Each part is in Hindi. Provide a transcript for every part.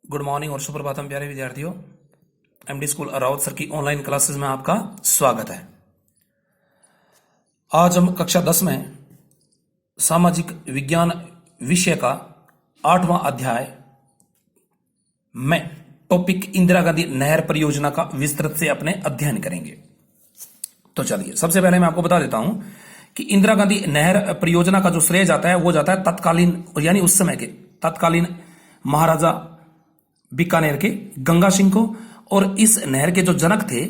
गुड मॉर्निंग और सुप्रभातम प्यारे विद्यार्थियों। एमडी स्कूल राउत सर की ऑनलाइन क्लासेस में आपका स्वागत है। आज हम कक्षा 10 में सामाजिक विज्ञान विषय का 8वां अध्याय में टॉपिक इंदिरा गांधी नहर परियोजना का विस्तृत से अपने अध्ययन करेंगे। तो चलिए, सबसे पहले मैं आपको बता देता हूं कि इंदिरा गांधी नहर परियोजना का जो श्रेय जाता है वो जाता है तत्कालीन यानी उस समय के तत्कालीन महाराजा बीकानेर के गंगा सिंह को, और इस नहर के जो जनक थे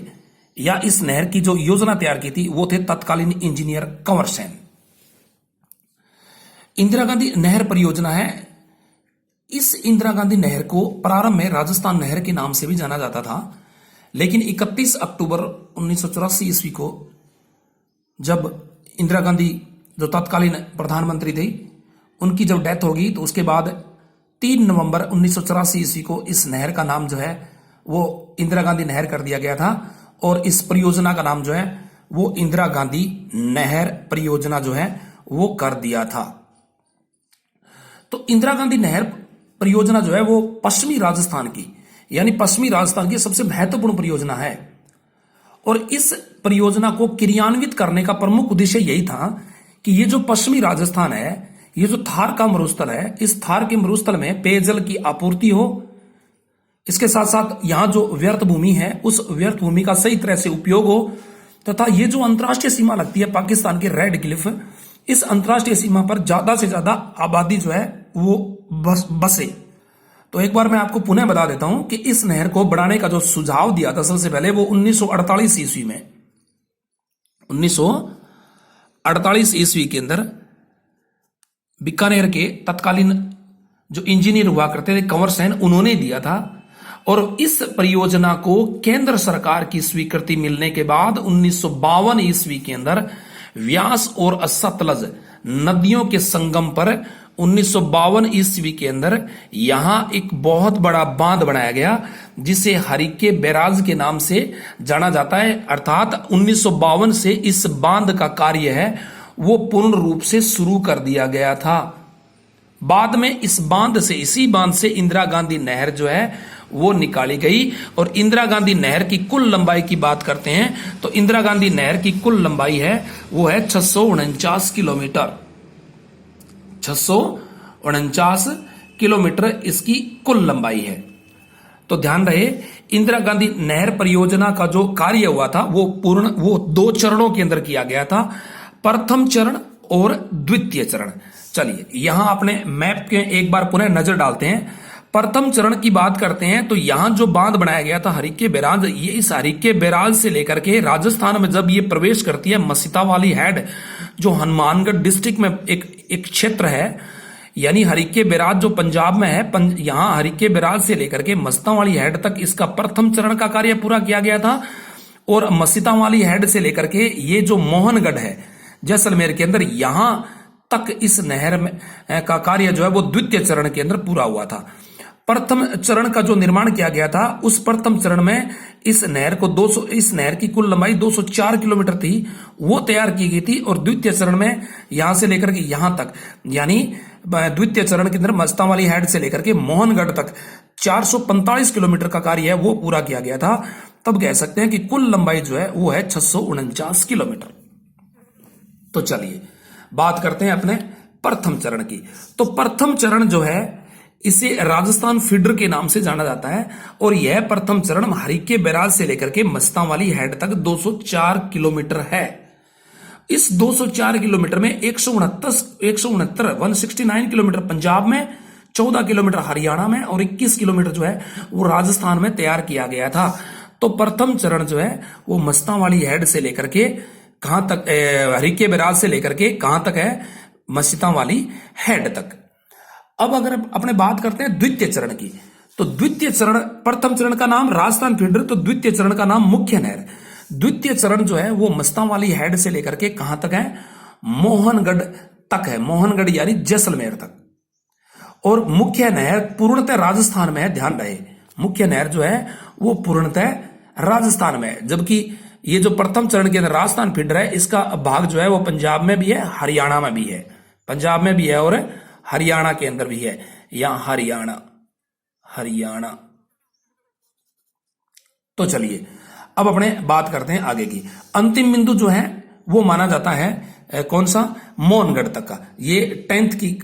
या इस नहर की जो योजना तैयार की थी वो थे तत्कालीन इंजीनियर कंवर सेन। इंदिरा गांधी नहर परियोजना है। इस इंदिरा गांधी नहर को प्रारंभ में राजस्थान नहर के नाम से भी जाना जाता था, लेकिन 31 अक्टूबर 1984 ईस्वी को जब इंदिरा गांधी जो तत्कालीन प्रधानमंत्री थे उनकी जब डेथ होगी तो उसके बाद 3 नवंबर 1984 ईस्वी को इस नहर का नाम जो है वो इंदिरा गांधी नहर कर दिया गया था, और इस परियोजना का नाम जो है वो इंदिरा गांधी नहर परियोजना जो है वो कर दिया था। तो इंदिरा गांधी नहर परियोजना जो है वो पश्चिमी राजस्थान की यानी पश्चिमी राजस्थान की सबसे महत्वपूर्ण परियोजना है, और इस परियोजना को क्रियान्वित करने का प्रमुख उद्देश्य यही था कि ये जो पश्चिमी राजस्थान है, ये जो थार का मरुस्थल है, इस थार के मरुस्थल में पेयजल की आपूर्ति हो, इसके साथ साथ यहां जो व्यर्थ भूमि है उस व्यर्थ भूमि का सही तरह से उपयोग हो, तथा ये जो अंतर्राष्ट्रीय सीमा लगती है पाकिस्तान के रेड क्लिफ, इस अंतर्राष्ट्रीय सीमा पर ज्यादा से ज्यादा आबादी जो है वो बसे। तो एक बार मैं आपको पुनः बता देता हूं कि इस नहर को बढ़ाने का जो सुझाव दिया था सबसे पहले वो 1948 ईस्वी में 1948 ईस्वी के अंदर बीकानेर के तत्कालीन जो इंजीनियर हुआ करते थे कंवर सेन, उन्होंने दिया था। और इस परियोजना को केंद्र सरकार की स्वीकृति मिलने के बाद 1952 ईस्वी के अंदर व्यास और सतलज नदियों के संगम पर 1952 ईस्वी के अंदर यहां एक बहुत बड़ा बांध बनाया गया जिसे हरिके बैराज के नाम से जाना जाता है। अर्थात 1952 से इस बांध का कार्य है वो पूर्ण रूप से शुरू कर दिया गया था। बाद में इस बांध से इसी बांध से इंदिरा गांधी नहर जो है वो निकाली गई, और इंदिरा गांधी नहर की कुल लंबाई की बात करते हैं तो इंदिरा गांधी नहर की कुल लंबाई है वो है 649 किलोमीटर। 649 किलोमीटर इसकी कुल लंबाई है। तो ध्यान रहे, इंदिरा गांधी नहर परियोजना का जो कार्य हुआ था वो 2 चरणों के अंदर किया गया था, प्रथम चरण और द्वितीय चरण। चलिए यहां अपने मैप के एक बार पुनः नजर डालते हैं। प्रथम चरण की बात करते हैं तो यहां जो बांध बनाया गया था हरिके बैराज, ये इस हरिके बैराज से लेकर के राजस्थान में जब ये प्रवेश करती है, मसीता वाली हेड जो हनुमानगढ़ डिस्ट्रिक्ट में एक क्षेत्र है, यानी हरिके बैराज जो पंजाब में है, यहां हरिके बैराज से लेकर के मस्ता वाली हेड तक इसका प्रथम चरण का कार्य पूरा किया गया था। और मसीता वाली हेड से लेकर के ये जो मोहनगढ़ है जैसलमेर के अंदर, यहां तक इस नहर में का कार्य जो है वो द्वितीय चरण के अंदर पूरा हुआ था। प्रथम चरण का जो निर्माण किया गया था उस प्रथम चरण में इस नहर की कुल लंबाई 204 किलोमीटर थी, वो तैयार की गई थी। और द्वितीय चरण में यहां से लेकर के यहां तक यानी द्वितीय चरण के अंदर मस्ता वाली हेड से लेकर के मोहनगढ़ तक 445 किलोमीटर का कार्य है वो पूरा किया गया था। तब कह सकते हैं कि कुल लंबाई जो है वो है 649 किलोमीटर। तो चलिए बात करते हैं अपने प्रथम चरण की। तो प्रथम चरण जो है इसे राजस्थान फीडर के नाम से जाना जाता है, और यह प्रथम चरण हरिके बैराज से लेकर के मस्ता वाली हेड तक 204 किलोमीटर है। इस 204 किलोमीटर में 169 किलोमीटर पंजाब में, 14 किलोमीटर हरियाणा में और 21 किलोमीटर जो है वो राजस्थान में तैयार किया गया था। तो प्रथम चरण जो है वो मस्ता वाली हेड से लेकर के कहां तक, हरिके बैराज से लेकर के कहां तक है, मस्जिदा वाली हेड तक। अब अगर अपने बात करते हैं द्वितीय चरण की, तो द्वितीय चरण, प्रथम चरण का नाम राजस्थान फीडर, तो द्वितीय चरण का नाम मुख्य नहर। द्वितीय चरण जो है वो मस्ता वाली हेड से लेकर के कहां तक है, मोहनगढ़ तक है, मोहनगढ़ यानी जैसलमेर तक। और मुख्य नहर पूर्णतः राजस्थान में है, ध्यान रहे, मुख्य नहर जो है वो पूर्णतः राजस्थान में है, जबकि ये जो प्रथम चरण के अंदर राजस्थान फीडर है इसका भाग जो है वो पंजाब में भी है, हरियाणा में भी है, पंजाब में भी है और हरियाणा के अंदर भी है। यहां हरियाणा। तो चलिए अब अपने बात करते हैं आगे की। अंतिम बिंदु जो है वो माना जाता है कौन सा, मोहनगढ़ तक का। ये 10th की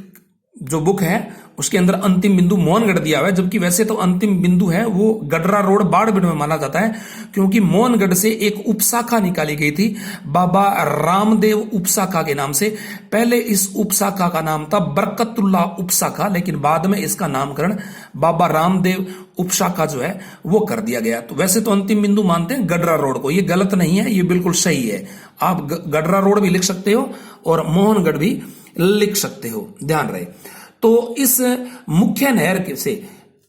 जो बुक है उसके अंदर अंतिम बिंदु मोहनगढ़ दिया हुआ है, जबकि वैसे तो अंतिम बिंदु है वो गडरा रोड बाड़मेर में माना जाता है, क्योंकि मोहनगढ़ से एक उपशाखा निकाली गई थी बाबा रामदेव उपशाखा के नाम से। पहले इस उपशाखा का नाम था बरकतुल्ला उपशाखा, लेकिन बाद में इसका नामकरण बाबा रामदेव उपशाखा जो है वो कर दिया गया। तो वैसे तो अंतिम बिंदु मानते हैं गडरा रोड को, ये गलत नहीं है, ये बिल्कुल सही है। आप गडरा रोड भी लिख सकते हो और मोहनगढ़ भी लिख सकते हो, ध्यान रहे। तो इस मुख्य नहर से,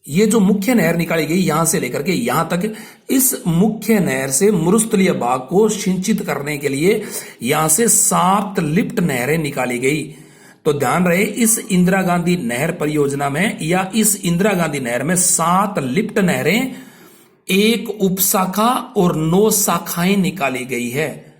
ये जो मुख्य नहर निकाली गई यहां से लेकर के यहां तक, इस मुख्य नहर से मरुस्थलीय भाग को सिंचित करने के लिए यहां से 7 लिफ्ट नहरें निकाली गई। तो ध्यान रहे, इस इंदिरा गांधी नहर परियोजना में या इस इंदिरा गांधी नहर में 7 लिफ्ट नहरें, 1 उपशाखा और 9 शाखाएं निकाली गई है।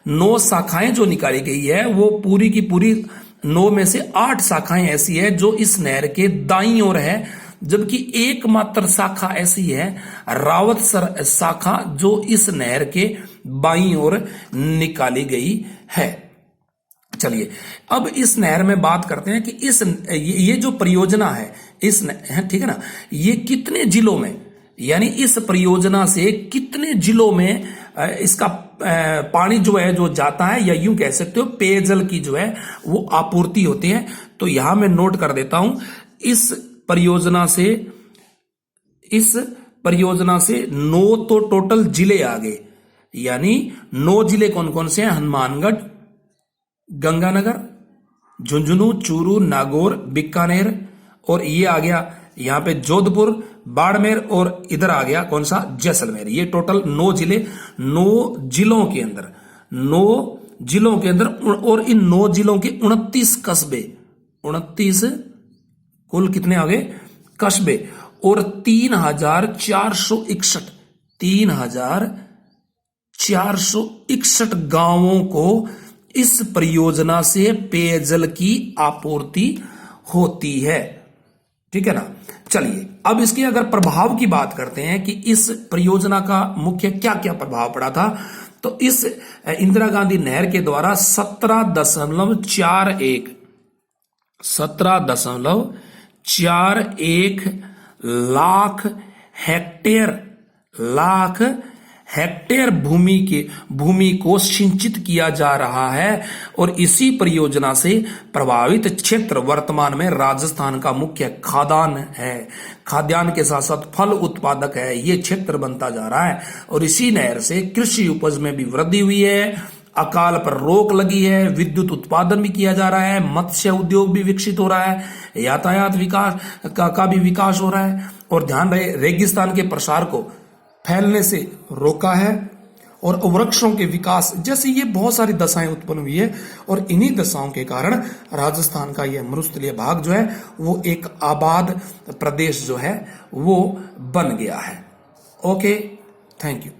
9 शाखाएं जो निकाली गई है वो पूरी की पूरी 9 में से 8 शाखाएं ऐसी है जो इस नहर के दाईं ओर है, जबकि एकमात्र शाखा ऐसी है रावतसर शाखा जो इस नहर के बाईं ओर निकाली गई है। चलिए अब इस नहर में बात करते हैं कि ये जो परियोजना है इस, ठीक है ना, ये कितने जिलों में, यानी इस परियोजना से कितने जिलों में इसका पानी जो है जो जाता है, या यूं कह सकते हो पेयजल की जो है वो आपूर्ति होती है। तो यहां मैं नोट कर देता हूं, इस परियोजना से 9 तो टोटल जिले आ गए, यानी 9 जिले कौन कौन से हैं, हनुमानगढ़, गंगानगर, झुंझुनू, चूरू, नागौर, बीकानेर, और ये आ गया यहां पे जोधपुर, बाड़मेर, और इधर आ गया कौन सा, जैसलमेर। ये टोटल 9 जिले, 9 जिलों के अंदर, 9 जिलों के अंदर, और इन 9 जिलों के 29 कस्बे, 29 कुल कितने आ गए कस्बे, और 3,461 गांवों को इस परियोजना से पेयजल की आपूर्ति होती है। ठीक है ना। चलिए अब इसके अगर प्रभाव की बात करते हैं कि इस परियोजना का मुख्य क्या क्या प्रभाव पड़ा था, तो इस इंदिरा गांधी नहर के द्वारा 17.41 लाख हेक्टेयर भूमि को सिंचित किया जा रहा है, और इसी परियोजना से प्रभावित क्षेत्र वर्तमान में राजस्थान का मुख्य खाद्यान्न के साथ साथ फल उत्पादक है, ये क्षेत्र बनता जा रहा है। और इसी नहर से कृषि उपज में भी वृद्धि हुई है, अकाल पर रोक लगी है, विद्युत उत्पादन भी किया जा रहा है, मत्स्य उद्योग भी विकसित हो रहा है, यातायात विकास का भी विकास हो रहा है, और ध्यान रहे रेगिस्तान के प्रसार को फैलने से रोका है, और वृक्षों के विकास जैसे ये बहुत सारी दशाएं उत्पन्न हुई है, और इन्हीं दशाओं के कारण राजस्थान का यह मरुस्थलीय भाग जो है वो एक आबाद प्रदेश जो है वो बन गया है। Okay, thank you.